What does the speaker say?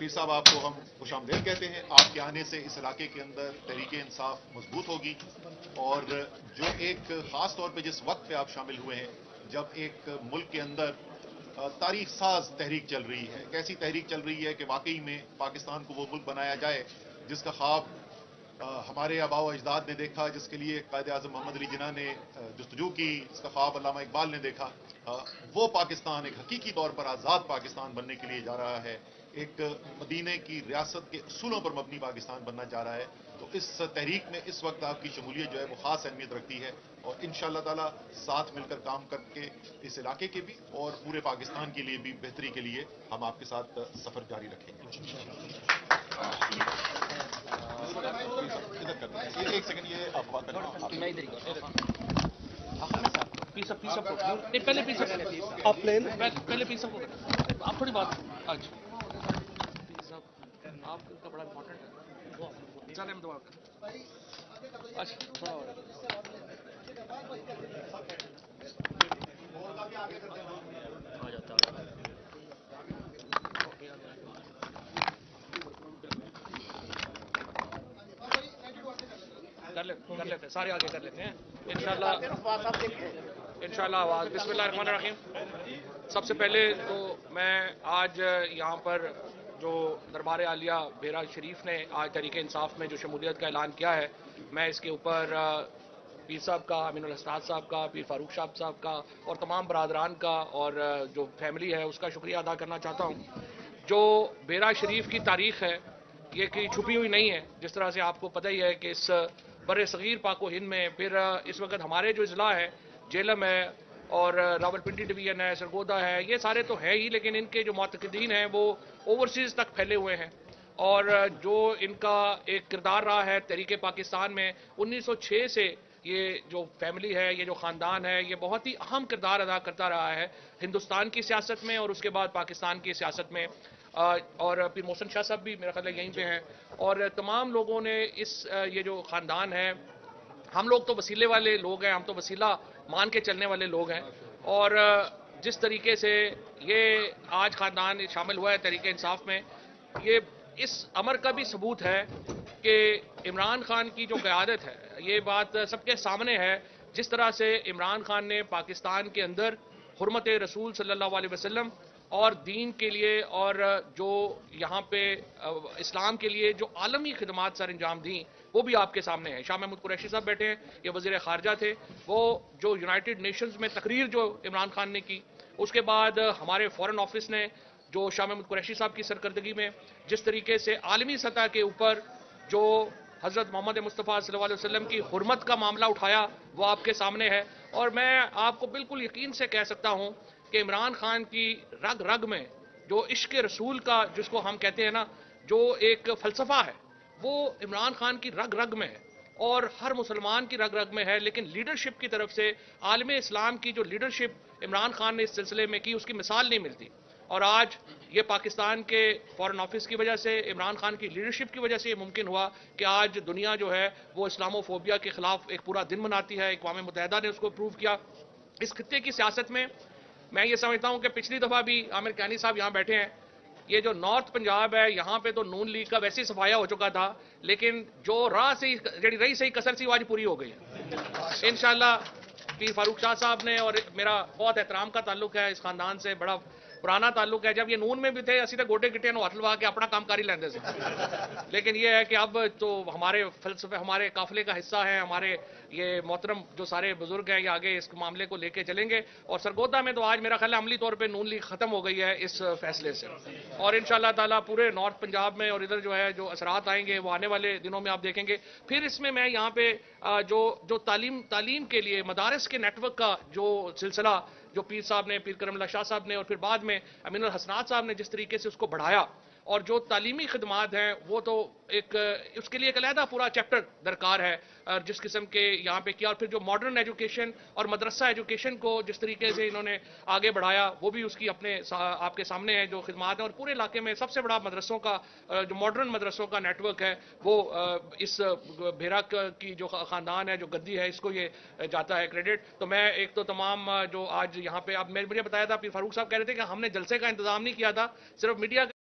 پیر صاحب آپ کو ہم خوش آمدید کہتے ہیں. آپ کے آنے سے اس علاقے کے اندر تحریک انصاف مضبوط ہوگی, اور جو ایک خاص طور پہ جس وقت پہ آپ شامل ہوئے ہیں جب ایک ملک کے اندر تاریخ ساز تحریک چل رہی ہے, ایک ایسی تحریک چل رہی ہے کہ واقعی میں پاکستان کو وہ ملک بنایا جائے جس کا خواب ہمارے آباء و اجداد نے دیکھا, جس کے لیے قائد اعظم محمد علی جناح نے جستجو کی, جس کا خواب علامہ اقبال نے دیکھا, وہ پاکستان ایک حقیقی طور پر آزاد پاکستان بننے کے لیے جا رہا ہے, ایک مدینے کی ریاست کے اصولوں پر مبنی پاکستان بننا جا رہا ہے. تو اس تحریک میں اس وقت آپ کی شمولیت جو ہے وہ خاص اہمیت رکھتی ہے, اور انشاءاللہ تعالی ساتھ مل کر کام کر کے اس علاقے کے بھی اور پورے پاکستان کے لیے بھی بہتری کے لیے ہم آپ کے ساتھ سفر جاری رکھیں گے. ایک سیکنڈ, یہ آپ بات پہلے پیس آپ تھوڑی بات آپ کا بڑا امپورٹنٹ ہے, چلیں ہم دعا کریں. اچھا تھوڑا آ جاتا کر لیتے سارے آگے کر لیتے ہیں انشاءاللہ. آواز بسم اللہ الرحمن الرحیم. سب سے پہلے تو میں آج یہاں پر جو دربار عالیہ بیرا شریف نے آج تحریک انصاف میں جو شمولیت کا اعلان کیا ہے, میں اس کے اوپر پیر صاحب کا, امین الاسرار صاحب کا, پیر فاروق صاحب کا اور تمام برادران کا اور جو فیملی ہے اس کا شکریہ ادا کرنا چاہتا ہوں. جو بیرا شریف کی تاریخ ہے یہ کہ چھپی ہوئی نہیں ہے, جس طرح سے آپ کو پتہ ہی ہے کہ اس بر صغیر پاک و ہند میں پھر اس وقت ہمارے جو اضلاع ہے, جیلم ہے اور راولپنڈی ڈویژن ہے, سرگودا ہے, یہ سارے تو ہیں ہی, لیکن ان کے جو معتقدین ہیں وہ اوورسیز تک پھیلے ہوئے ہیں. اور جو ان کا ایک کردار رہا ہے تحریک پاکستان میں 1906 سے, یہ جو فیملی ہے, یہ جو خاندان ہے, یہ بہت ہی اہم کردار ادا کرتا رہا ہے ہندوستان کی سیاست میں اور اس کے بعد پاکستان کی سیاست میں. اور پھر محسن شاہ صاحب بھی میرا خیال ہے یہیں پہ ہیں, اور تمام لوگوں نے اس یہ جو خاندان ہے, ہم لوگ تو وسیلے والے لوگ ہیں, ہم تو وسیلہ مان کے چلنے والے لوگ ہیں. اور جس طریقے سے یہ آج خاندان شامل ہوا ہے تحریک انصاف میں, یہ اس امر کا بھی ثبوت ہے کہ عمران خان کی جو قیادت ہے, یہ بات سب کے سامنے ہے, جس طرح سے عمران خان نے پاکستان کے اندر حرمت رسول صلی اللہ علیہ وسلم اور دین کے لیے اور جو یہاں پہ اسلام کے لیے جو عالمی خدمات سر انجام دیں وہ بھی آپ کے سامنے ہیں. شاہ محمود قریشی صاحب بیٹھے ہیں, یہ وزیر خارجہ تھے, وہ جو یونائٹڈ نیشنز میں تقریر جو عمران خان نے کی, اس کے بعد ہمارے فورن آفس نے جو شاہ محمود قریشی صاحب کی سرکردگی میں جس طریقے سے عالمی سطح کے اوپر جو حضرت محمد مصطفیٰ صلی اللہ علیہ وسلم کی حرمت کا معاملہ اٹھایا وہ آپ کے سامنے ہے. اور میں آپ کو بالکل یقین سے کہہ سکتا ہوں کہ عمران خان کی رگ رگ میں جو عشق رسول کا جس کو ہم کہتے ہیں نا, جو ایک فلسفہ ہے, وہ عمران خان کی رگ رگ میں ہے اور ہر مسلمان کی رگ رگ میں ہے. لیکن لیڈرشپ کی طرف سے عالم اسلام کی جو لیڈرشپ عمران خان نے اس سلسلے میں کی, اس کی مثال نہیں ملتی. اور آج یہ پاکستان کے فورن آفس کی وجہ سے, عمران خان کی لیڈرشپ کی وجہ سے یہ ممکن ہوا کہ آج دنیا جو ہے وہ اسلامو فوبیا کے خلاف ایک پورا دن مناتی ہے. اقوام متحدہ نے اس کو پروو کیا. اس خطے کی سیاست میں میں یہ سمجھتا ہوں کہ پچھلی دفعہ بھی عامر کیانی صاحب یہاں بیٹھے ہیں, یہ جو نارتھ پنجاب ہے یہاں پہ تو نون لیگ کا ویسے صفایا ہو چکا تھا, لیکن جو راہ سے رہی صحیح کسر سی آج پوری ہو گئی ہے انشاءاللہ. پیر فاروق شاہ صاحب نے, اور میرا بہت احترام کا تعلق ہے اس خاندان سے, بڑا پرانا تعلق ہے. جب یہ نون میں بھی تھے اسی طرح گوٹے گٹے نو ہاتھ لوا کے اپنا کام کاری لیندے سے, لیکن یہ ہے کہ اب تو ہمارے فلسفے, ہمارے قافلے کا حصہ ہیں, ہمارے یہ محترم جو سارے بزرگ ہیں, یہ آگے اس معاملے کو لے کے چلیں گے. اور سرگودا میں تو آج میرا خیال ہے عملی طور پہ نون لیگ ختم ہو گئی ہے اس فیصلے سے, اور انشاءاللہ تعالیٰ پورے نارتھ پنجاب میں اور ادھر جو ہے جو اثرات آئیں گے وہ آنے والے دنوں میں آپ دیکھیں گے. پھر اس میں یہاں پہ جو تعلیم کے لیے مدارس کے نیٹ ورک کا جو سلسلہ جو پیر صاحب نے, پیر کرم اللہ شاہ صاحب نے, اور پھر بعد میں امین الحسنات صاحب نے جس طریقے سے اس کو بڑھایا, اور جو تعلیمی خدمات ہیں وہ تو ایک اس کے لیے ایک علیحدہ پورا چیپٹر درکار ہے جس قسم کے یہاں پہ کیا. اور پھر جو ماڈرن ایجوکیشن اور مدرسہ ایجوکیشن کو جس طریقے سے انہوں نے آگے بڑھایا وہ بھی اس کی اپنے آپ کے سامنے ہے جو خدمات ہیں. اور پورے علاقے میں سب سے بڑا مدرسوں کا جو ماڈرن مدرسوں کا نیٹ ورک ہے وہ اس بھیرا کی جو خاندان ہے, جو گدی ہے, اس کو یہ جاتا ہے کریڈٹ. تو میں ایک تو تمام جو آج یہاں پہ اب مجھے بتایا تھا پیر فاروق صاحب کہہ رہے تھے کہ ہم نے جلسے کا انتظام نہیں کیا تھا, صرف میڈیا